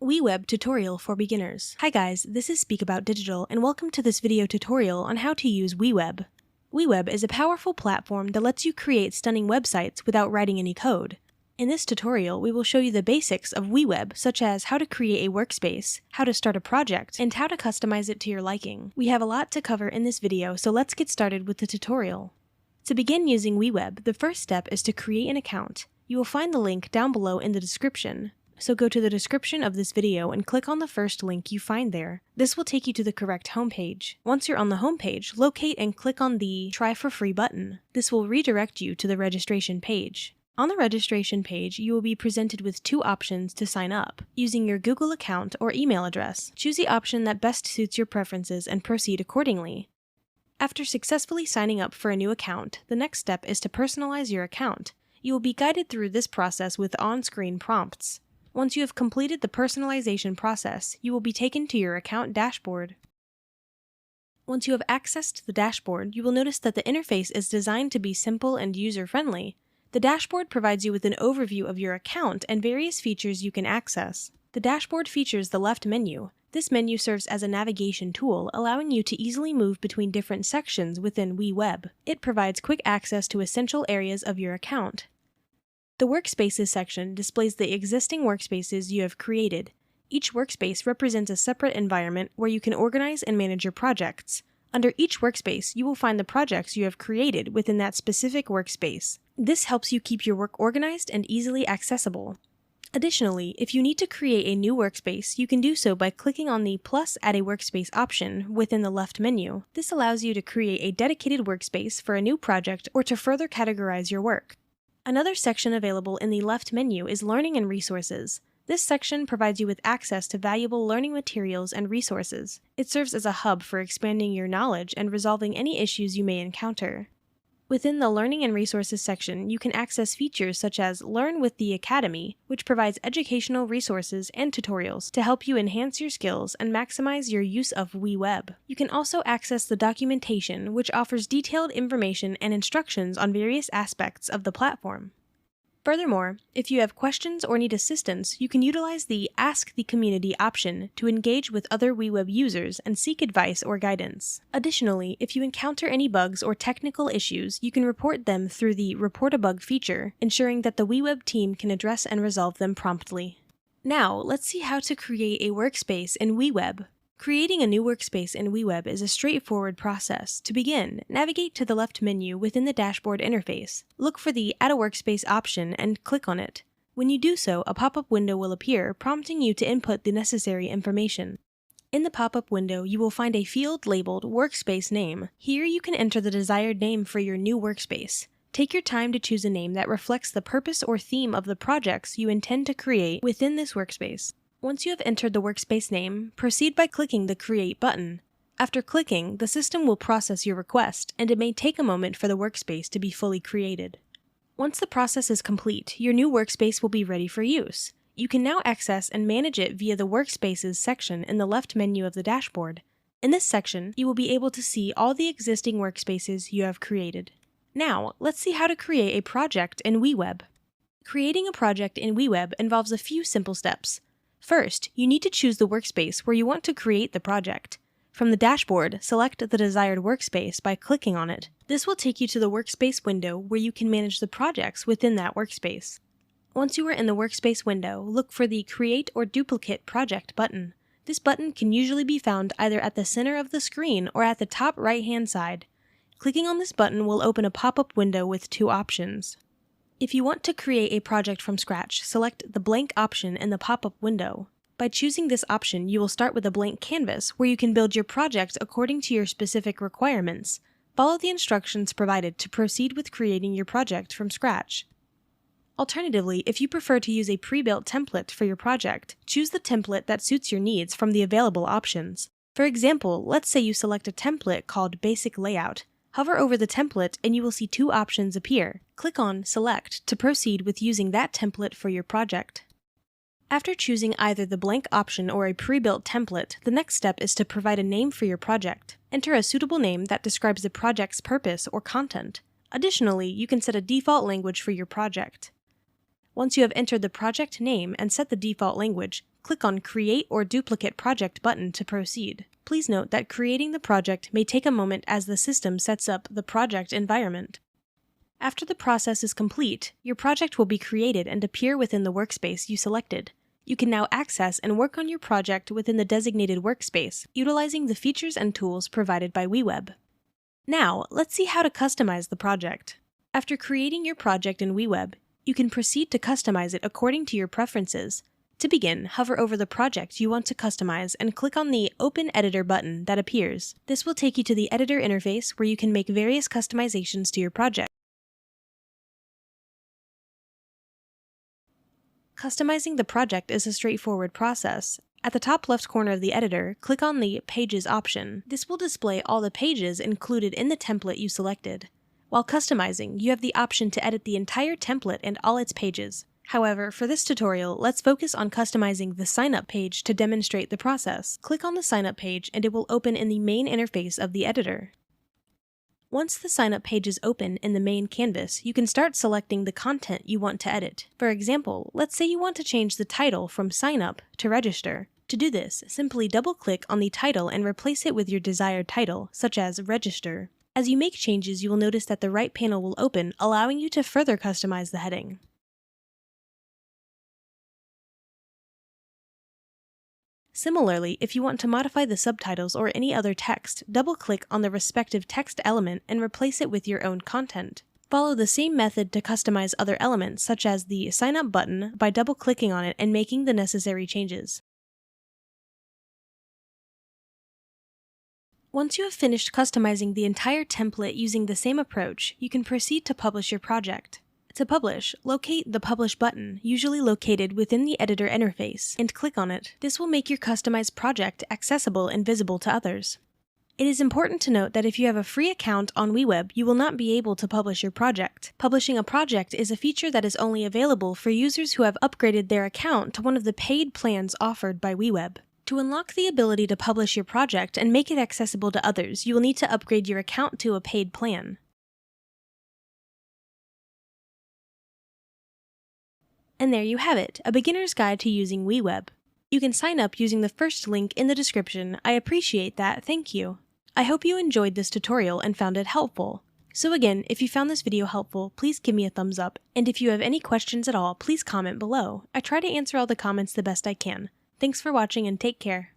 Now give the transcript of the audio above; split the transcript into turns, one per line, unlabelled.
Weweb tutorial for beginners. Hi guys, this is Speak About Digital and welcome to this video tutorial on how to use Weweb. Weweb is a powerful platform that lets you create stunning websites without writing any code. In this tutorial, we will show you the basics of Weweb, such as how to create a workspace, how to start a project, and how to customize it to your liking. We have a lot to cover in this video, so let's get started with the tutorial. To begin using Weweb, the first step is to create an account. You will find the link down below in the description. So go to the description of this video and click on the first link you find there. This will take you to the correct homepage. Once you're on the homepage, locate and click on the Try for Free button. This will redirect you to the registration page. On the registration page, you will be presented with two options to sign up, using your Google account or email address. Choose the option that best suits your preferences and proceed accordingly. After successfully signing up for a new account, the next step is to personalize your account. You will be guided through this process with on-screen prompts. Once you have completed the personalization process, you will be taken to your account dashboard. Once you have accessed the dashboard, you will notice that the interface is designed to be simple and user-friendly. The dashboard provides you with an overview of your account and various features you can access. The dashboard features the left menu. This menu serves as a navigation tool, allowing you to easily move between different sections within Weweb. It provides quick access to essential areas of your account. The Workspaces section displays the existing workspaces you have created. Each workspace represents a separate environment where you can organize and manage your projects. Under each workspace, you will find the projects you have created within that specific workspace. This helps you keep your work organized and easily accessible. Additionally, if you need to create a new workspace, you can do so by clicking on the plus Add a Workspace option within the left menu. This allows you to create a dedicated workspace for a new project or to further categorize your work. Another section available in the left menu is Learning and Resources. This section provides you with access to valuable learning materials and resources. It serves as a hub for expanding your knowledge and resolving any issues you may encounter. Within the Learning and Resources section, you can access features such as Learn with the Academy, which provides educational resources and tutorials to help you enhance your skills and maximize your use of Weweb. You can also access the documentation, which offers detailed information and instructions on various aspects of the platform. Furthermore, if you have questions or need assistance, you can utilize the Ask the Community option to engage with other Weweb users and seek advice or guidance. Additionally, if you encounter any bugs or technical issues, you can report them through the Report a Bug feature, ensuring that the Weweb team can address and resolve them promptly. Now, let's see how to create a workspace in Weweb. Creating a new workspace in Weweb is a straightforward process. To begin, navigate to the left menu within the dashboard interface. Look for the Add a Workspace option and click on it. When you do so, a pop-up window will appear, prompting you to input the necessary information. In the pop-up window, you will find a field labeled Workspace Name. Here you can enter the desired name for your new workspace. Take your time to choose a name that reflects the purpose or theme of the projects you intend to create within this workspace. Once you have entered the workspace name, proceed by clicking the Create button. After clicking, the system will process your request, and it may take a moment for the workspace to be fully created. Once the process is complete, your new workspace will be ready for use. You can now access and manage it via the Workspaces section in the left menu of the dashboard. In this section, you will be able to see all the existing workspaces you have created. Now, let's see how to create a project in Weweb. Creating a project in Weweb involves a few simple steps. First, you need to choose the workspace where you want to create the project. From the dashboard, select the desired workspace by clicking on it. This will take you to the workspace window where you can manage the projects within that workspace. Once you are in the workspace window, look for the Create or Duplicate Project button. This button can usually be found either at the center of the screen or at the top right-hand side. Clicking on this button will open a pop-up window with two options. If you want to create a project from scratch, select the blank option in the pop-up window. By choosing this option, you will start with a blank canvas where you can build your project according to your specific requirements. Follow the instructions provided to proceed with creating your project from scratch. Alternatively, if you prefer to use a pre-built template for your project, choose the template that suits your needs from the available options. For example, let's say you select a template called Basic Layout. Hover over the template and you will see two options appear. Click on Select to proceed with using that template for your project. After choosing either the blank option or a pre-built template, the next step is to provide a name for your project. Enter a suitable name that describes the project's purpose or content. Additionally, you can set a default language for your project. Once you have entered the project name and set the default language, Click on Create or Duplicate Project button to proceed. Please note that creating the project may take a moment as the system sets up the project environment. After the process is complete, your project will be created and appear within the workspace you selected. You can now access and work on your project within the designated workspace, utilizing the features and tools provided by Weweb. Now, let's see how to customize the project. After creating your project in Weweb, you can proceed to customize it according to your preferences. To begin, hover over the project you want to customize and click on the Open Editor button that appears. This will take you to the editor interface where you can make various customizations to your project. Customizing the project is a straightforward process. At the top left corner of the editor, click on the Pages option. This will display all the pages included in the template you selected. While customizing, you have the option to edit the entire template and all its pages. However, for this tutorial, let's focus on customizing the sign-up page to demonstrate the process. Click on the sign-up page and it will open in the main interface of the editor. Once the sign-up page is open in the main canvas, you can start selecting the content you want to edit. For example, let's say you want to change the title from Sign Up to Register. To do this, simply double-click on the title and replace it with your desired title, such as Register. As you make changes, you will notice that the right panel will open, allowing you to further customize the heading. Similarly, if you want to modify the subtitles or any other text, double-click on the respective text element and replace it with your own content. Follow the same method to customize other elements, such as the Sign Up button, by double-clicking on it and making the necessary changes. Once you have finished customizing the entire template using the same approach, you can proceed to publish your project. To publish, locate the Publish button, usually located within the editor interface, and click on it. This will make your customized project accessible and visible to others. It is important to note that if you have a free account on Weweb, you will not be able to publish your project. Publishing a project is a feature that is only available for users who have upgraded their account to one of the paid plans offered by Weweb. To unlock the ability to publish your project and make it accessible to others, you will need to upgrade your account to a paid plan. And there you have it, a beginner's guide to using Weweb. You can sign up using the first link in the description. I appreciate that, thank you. I hope you enjoyed this tutorial and found it helpful. So again, if you found this video helpful, please give me a thumbs up, and if you have any questions at all, please comment below. I try to answer all the comments the best I can. Thanks for watching and take care.